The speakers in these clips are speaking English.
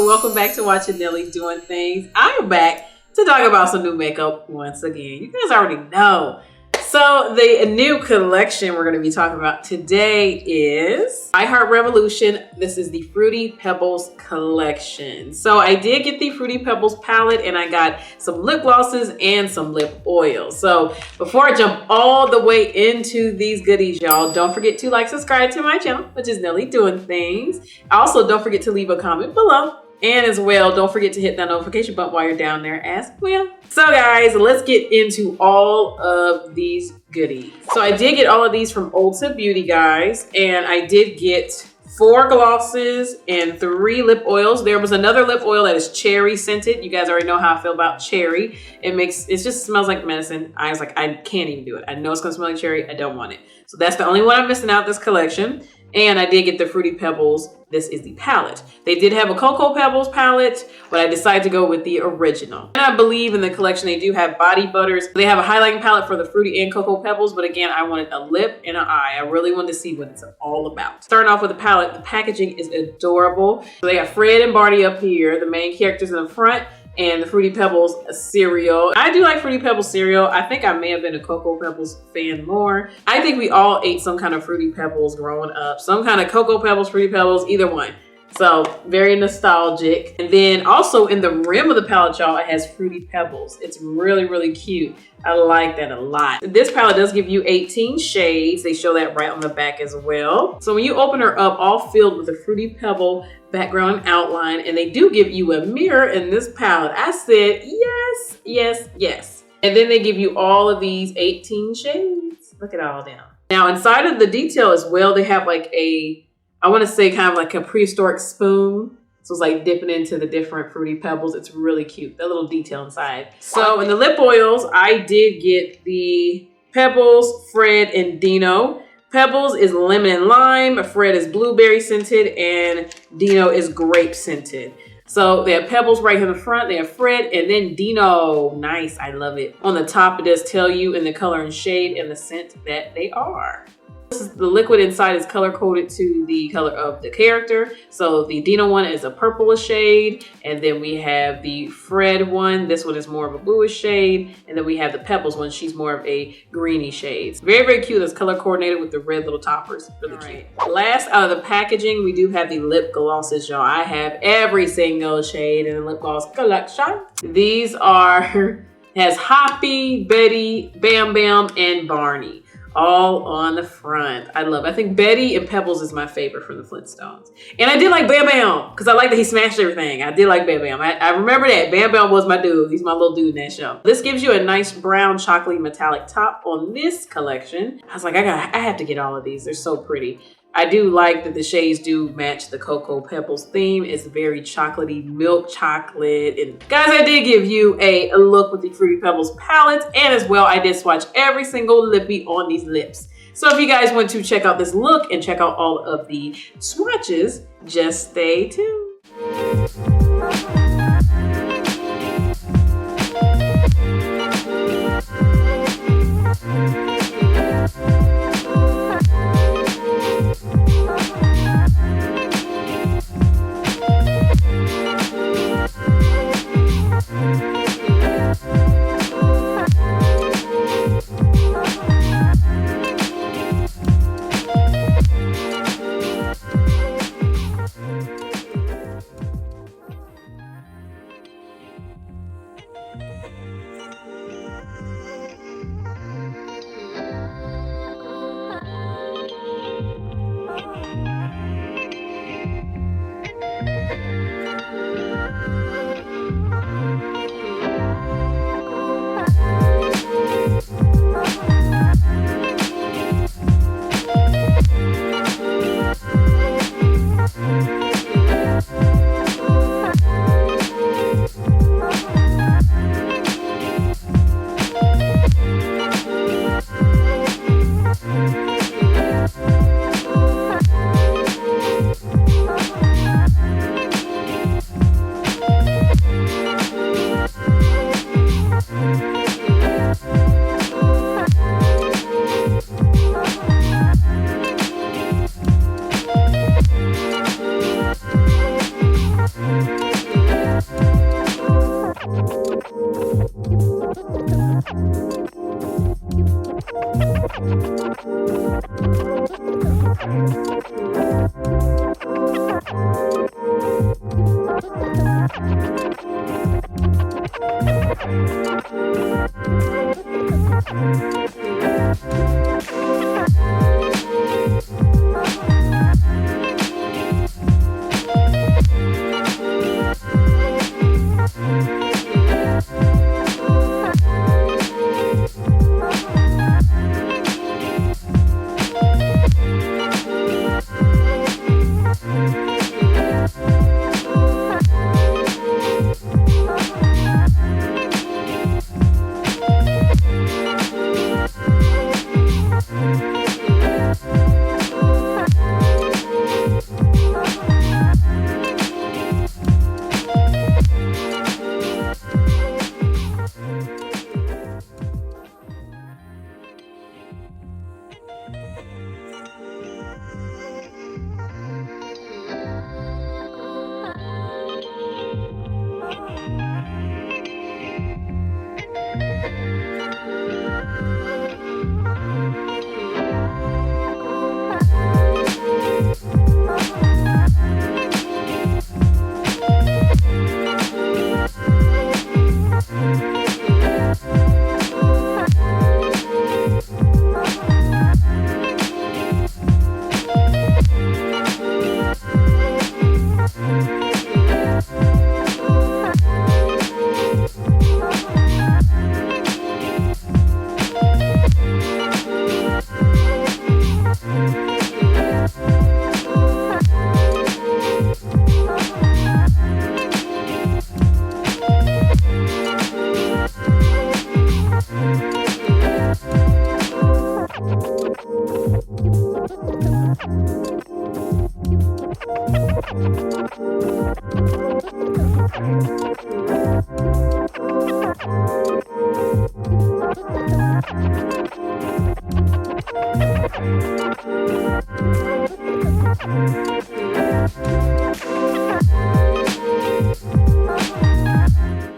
welcome back to Watching Nelly Doing Things. I am back to talk about some new makeup once again. You guys already know. So the new collection we're going to be talking about today is I Heart Revolution. This is the Fruity Pebbles collection. So I did get the Fruity Pebbles palette and I got some lip glosses and some lip oil. So before I jump all the way into these goodies, y'all, don't forget to like, subscribe to my channel, which is Nelly Doing Things. Also, don't forget to leave a comment below. And as well, don't forget to hit that notification button while you're down there as well. So guys, let's get into all of these goodies. So I did get all of these from Ulta Beauty, guys. And I did get 4 glosses and 3 lip oils. There was another lip oil that is cherry scented. You guys already know how I feel about cherry. It just smells like medicine. I was like, I can't even do it. I know it's gonna smell like cherry. I don't want it. So that's the only one I'm missing out this collection. And I did get the Fruity Pebbles. This is the palette. They did have a Cocoa Pebbles palette, but I decided to go with the original. And I believe in the collection, they do have body butters. They have a highlighting palette for the Fruity and Cocoa Pebbles, but again, I wanted a lip and an eye. I really wanted to see what it's all about. Starting off with the palette, the packaging is adorable. So they got Fred and Barney up here, the main characters in the front, and the Fruity Pebbles cereal. I do like Fruity Pebbles cereal. I think I may have been a Cocoa Pebbles fan more. I think we all ate some kind of Fruity Pebbles growing up. Some kind of Cocoa Pebbles, Fruity Pebbles, either one. So very nostalgic. And then also in the rim of the palette, y'all, it has Fruity Pebbles. It's really, really cute. I like that a lot. This palette does give you 18 shades. They show that right on the back as well. So when you open her up, all filled with a Fruity Pebble background outline, and they do give you a mirror in this palette. I said, yes, yes, yes. And then they give you all of these 18 shades. Look at all them. Now inside of the detail as well, they have like I want to say kind of like a prehistoric spoon. So it's like dipping into the different Fruity Pebbles. It's really cute, that little detail inside. So in the lip oils, I did get the Pebbles, Fred, and Dino. Pebbles is lemon and lime, Fred is blueberry scented, and Dino is grape scented. So they have Pebbles right here in the front, they have Fred, and then Dino. Nice, I love it. On the top, it does tell you in the color and shade and the scent that they are. The liquid inside is color coded to the color of the character. So the Dino one is a purplish shade, and then we have the Fred one. This one is more of a bluish shade, and then we have the Pebbles one. She's more of a greeny shade. Very, very cute. It's color coordinated with the red little toppers. Really cute. Last out of the packaging, we do have the lip glosses, y'all. I have every single shade in the lip gloss collection. These has Hoppy, Betty, Bam Bam, and Barney. All on the front. I think Betty and Pebbles is my favorite from the Flintstones. And I did like Bam Bam, because I like that he smashed everything. I did like Bam Bam. I remember that. Bam Bam was my dude. He's my little dude in that show. This gives you a nice brown chocolate metallic top on this collection. I was like, I have to get all of these. They're so pretty. I do like that the shades do match the Cocoa Pebbles theme. It's very chocolatey, milk chocolate. And guys, I did give you a look with the Fruity Pebbles palette. And as well, I did swatch every single lippy on these lips. So if you guys want to check out this look and check out all of the swatches, just stay tuned.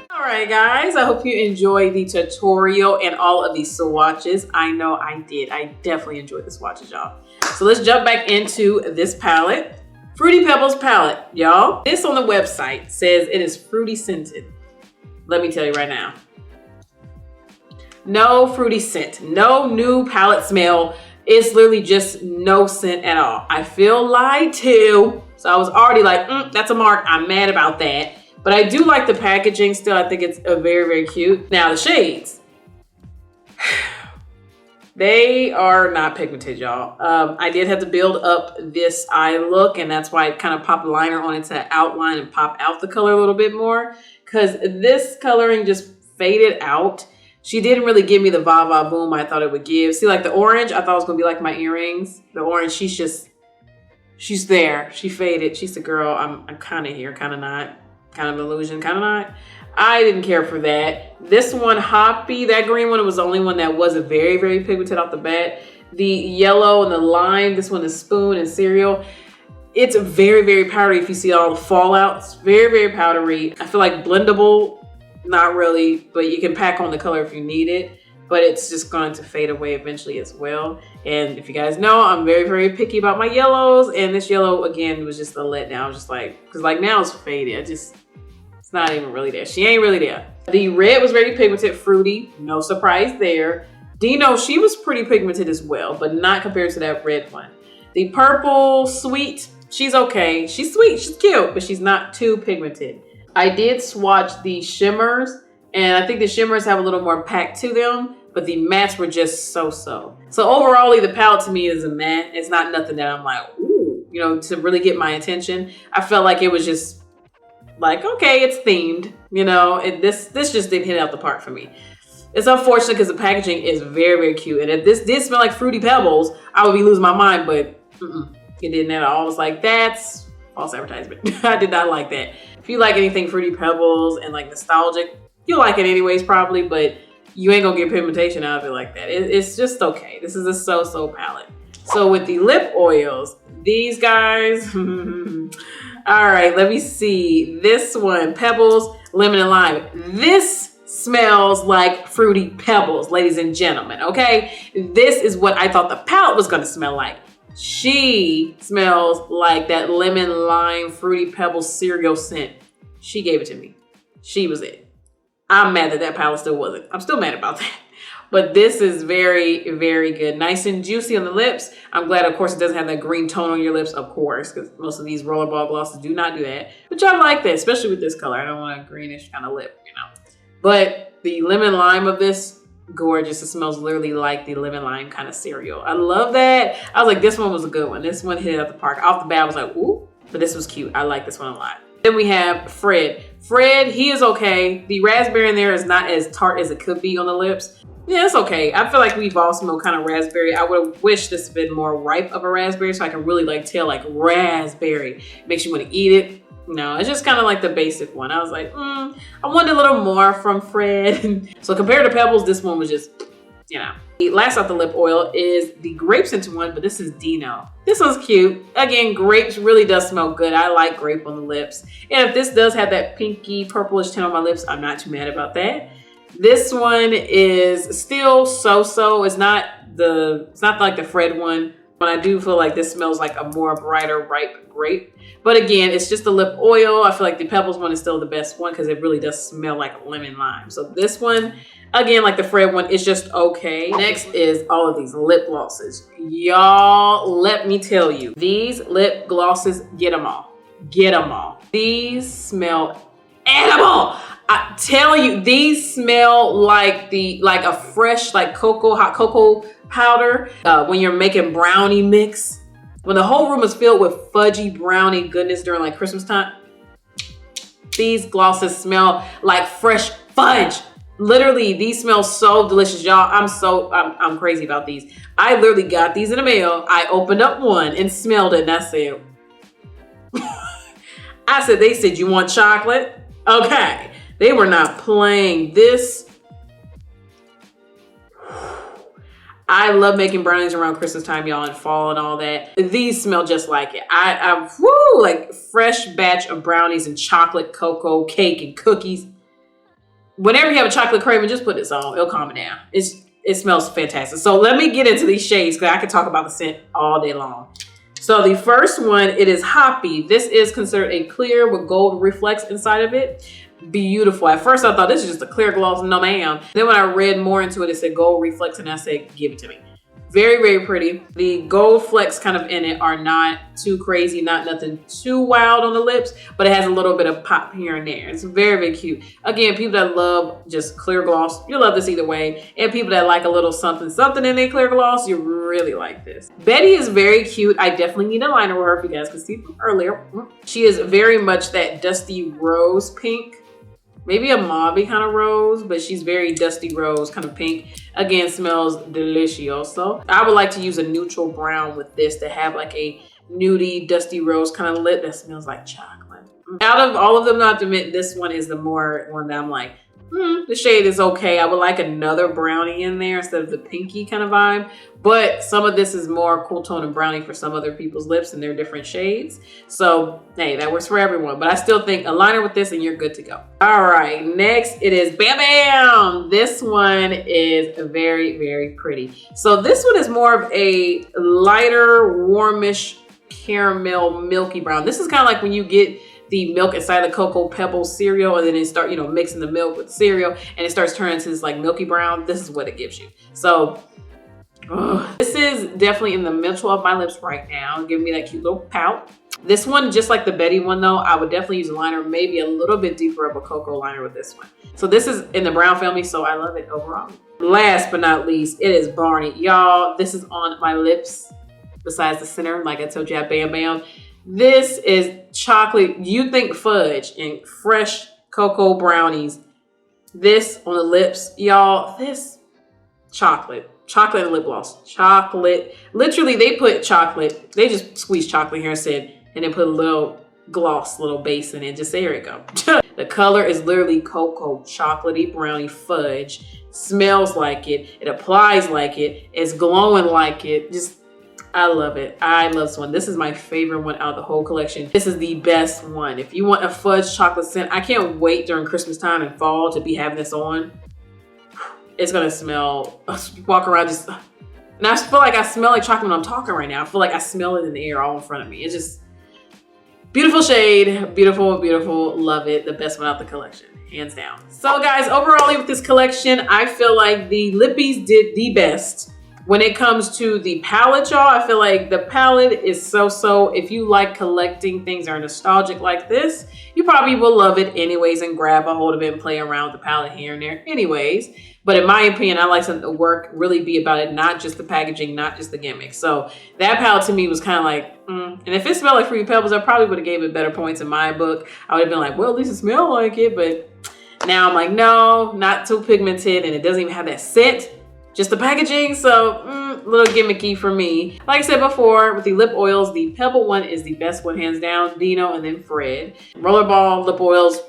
Alright guys, I hope you enjoyed the tutorial and all of these swatches. I know I did. I definitely enjoyed the swatches, y'all. So let's jump back into this palette. Fruity Pebbles palette, y'all. This on the website says it is fruity scented. Let me tell you right now. No fruity scent, no new palette smell. It's literally just no scent at all. I feel lied to. So I was already like, that's a mark. I'm mad about that. But I do like the packaging still. I think it's very, very cute. Now the shades. They are not pigmented, y'all. I did have to build up this eye look, and that's why I kind of popped a liner on it to outline and pop out the color a little bit more, because this coloring just faded out. She didn't really give me the va va boom I thought it would give. See, like the orange, I thought it was gonna be like my earrings. The orange, she's there. She faded. She's the girl, I'm kind of here, kind of not. Kind of an illusion, kind of not. I didn't care for that. This one, Hoppy, that green one, was the only one that wasn't very, very pigmented off the bat. The yellow and the lime, this one is Spoon and Cereal. It's very, very powdery if you see all the fallouts. Very, very powdery. I feel like blendable, not really, but you can pack on the color if you need it. But it's just going to fade away eventually as well. And if you guys know, I'm very, very picky about my yellows. And this yellow, again, was just a letdown. I was just like, because like now it's faded. It's not even really there. She ain't really there. The red was very pigmented, fruity. No surprise there. Dino, she was pretty pigmented as well, but not compared to that red one. The purple, sweet, she's okay. She's sweet, she's cute, but she's not too pigmented. I did swatch the shimmers, and I think the shimmers have a little more pack to them, but the mattes were just so-so. So overall, the palette to me is a matte. It's not nothing that I'm like, ooh, you know, to really get my attention. I felt like it was just like, okay, it's themed, you know, and this just didn't hit out the park for me. It's unfortunate because the packaging is very, very cute. And if this did smell like Fruity Pebbles, I would be losing my mind, but it didn't at all. I was like, that's false advertisement. I did not like that. If you like anything Fruity Pebbles and like nostalgic, you'll like it anyways probably, but you ain't gonna get pigmentation out of it like that. It's just okay. This is a so-so palette. So with the lip oils, these guys, all right, let me see. This one, Pebbles, Lemon and Lime. This smells like Fruity Pebbles, ladies and gentlemen, okay? This is what I thought the palette was gonna smell like. She smells like that lemon lime Fruity Pebbles cereal scent. She gave it to me. She was it. I'm mad that palette still wasn't. I'm still mad about that. But this is very, very good. Nice and juicy on the lips. I'm glad, of course, it doesn't have that green tone on your lips, of course, because most of these rollerball glosses do not do that. But y'all like that, especially with this color. I don't want a greenish kind of lip, you know. But the lemon lime of this, gorgeous. It smells literally like the lemon lime kind of cereal. I love that. I was like, this one was a good one. This one hit at the park. Off the bat, I was like, ooh, but this was cute. I like this one a lot. Then we have Fred. Fred, he is okay. The raspberry in there is not as tart as it could be on the lips. Yeah, it's okay. I feel like we've all smelled kind of raspberry. I would have wished this had been more ripe of a raspberry so I can really like tell like raspberry. Makes you want to eat it. No, it's just kind of like the basic one. I was like, I wanted a little more from Fred. So compared to Pebbles, this one was just, you know. The last off the lip oil is the grape scented one, but this is Dino. This one's cute. Again, grapes really does smell good. I like grape on the lips. And if this does have that pinky purplish tint on my lips, I'm not too mad about that. This one is still so-so. It's not like the Fred one, but I do feel like this smells like a more brighter, ripe grape. But again, it's just the lip oil. I feel like the Pebbles one is still the best one because it really does smell like lemon lime. So this one, again, like the Fred one, it's just okay. Next is all of these lip glosses. Y'all, let me tell you, these lip glosses, get them all. Get them all. These smell edible. I tell you, these smell like a fresh hot cocoa powder when you're making brownie mix. When the whole room is filled with fudgy brownie goodness during like Christmas time, these glosses smell like fresh fudge. Literally, these smell so delicious, y'all. I'm crazy about these. I literally got these in the mail. I opened up one and smelled it, and I said, they said, you want chocolate? Okay. They were not playing this. I love making brownies around Christmas time, y'all, and fall and all that. These smell just like it. Like fresh batch of brownies and chocolate, cocoa, cake, and cookies. Whenever you have a chocolate craving, just put this on. It'll calm it down. It smells fantastic. So let me get into these shades because I could talk about the scent all day long. So the first one, it is Hoppy. This is considered a clear with gold reflex inside of it. Beautiful. At first I thought this is just a clear gloss. No ma'am. Then when I read more into it, it said gold reflex and I said, give it to me. Very, very pretty. The gold flecks kind of in it are not too crazy, not nothing too wild on the lips, but it has a little bit of pop here and there. It's very, very cute. Again, people that love just clear gloss, you'll love this either way. And people that like a little something in their clear gloss, you really like this. Betty is very cute. I definitely need a liner with her if you guys can see from earlier. She is very much that dusty rose pink. Maybe a mauve kind of rose, but she's very dusty rose, kind of pink. Again, smells delicioso. I would like to use a neutral brown with this to have like a nudie, dusty rose kind of lip that smells like chocolate. Out of all of them, not to admit, this one is the more one that I'm like, the shade is okay. I would like another brownie in there instead of the pinky kind of vibe. But some of this is more cool tone and brownie for some other people's lips and they're different shades. So, hey, that works for everyone. But I still think a liner with this and you're good to go. All right, next it is Bam Bam. This one is very, very pretty. So this one is more of a lighter, warmish caramel milky brown. This is kind of like when you get the milk inside the Cocoa Pebbles cereal and then it start, mixing the milk with the cereal and it starts turning into this like milky brown. This is what it gives you. So this is definitely in the middle of my lips right now, giving me that cute little pout. This one, just like the Betty one though, I would definitely use a liner, maybe a little bit deeper of a cocoa liner with this one. So this is in the brown family, so I love it overall. Last but not least, it is Barney. Y'all, this is on my lips besides the center, like I told you at Bam Bam. This is chocolate. You think fudge and fresh cocoa brownies. This on the lips, y'all, this chocolate and lip gloss. Chocolate. Literally, they put chocolate. They just squeezed chocolate here and then put a little gloss, little base in it. Just say, here it go. The color is literally cocoa, chocolatey, brownie, fudge. Smells like it. It applies like it. It's glowing like it. Just, I love it. I love this one. This is my favorite one out of the whole collection. This is the best one. If you want a fudge chocolate scent, I can't wait during Christmas time and fall to be having this on. It's gonna smell, walk around just, and I feel like I smell like chocolate when I'm talking right now. I feel like I smell it in the air all in front of me. It's just beautiful shade, beautiful, beautiful, love it. The best one out the collection, hands down. So guys, overall with this collection, I feel like the lippies did the best. When it comes to the palette, y'all, I feel like the palette is so-so. If you like collecting things that are nostalgic like this, you probably will love it anyways and grab a hold of it and play around with the palette here and there anyways. But in my opinion, I like something to work, really be about it, not just the packaging, not just the gimmick. So that palette to me was kind of like, And if it smelled like Fruity Pebbles, I probably would have gave it better points in my book. I would have been like, well, at least it smelled like it. But now I'm like, no, not too pigmented, and it doesn't even have that scent. Just the packaging, so a little gimmicky for me. Like I said before, with the lip oils, the Pebble one is the best one, hands down. Dino and then Fred. Rollerball lip oils,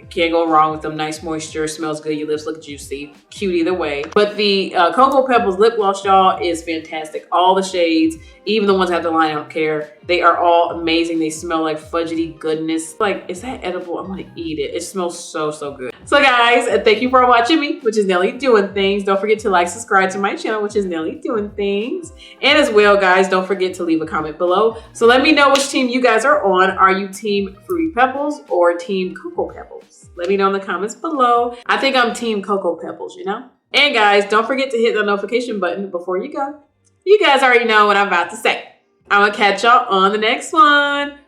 can't go wrong with them. Nice moisture, smells good, your lips look juicy. Cute either way. But the Cocoa Pebbles lip gloss, y'all, is fantastic. All the shades, even the ones that have the line, I don't care. They are all amazing. They smell like fudgety goodness. Like, is that edible? I'm gonna eat it. It smells so, so good. So guys, thank you for watching me, which is Nelly Doing Things. Don't forget to like, subscribe to my channel, which is Nelly Doing Things. And as well, guys, don't forget to leave a comment below. So let me know which team you guys are on. Are you team Fruity Pebbles or team Cocoa Pebbles? Let me know in the comments below. I think I'm team Cocoa Pebbles, you know? And guys, don't forget to hit the notification button before you go. You guys already know what I'm about to say. I'm gonna catch y'all on the next one.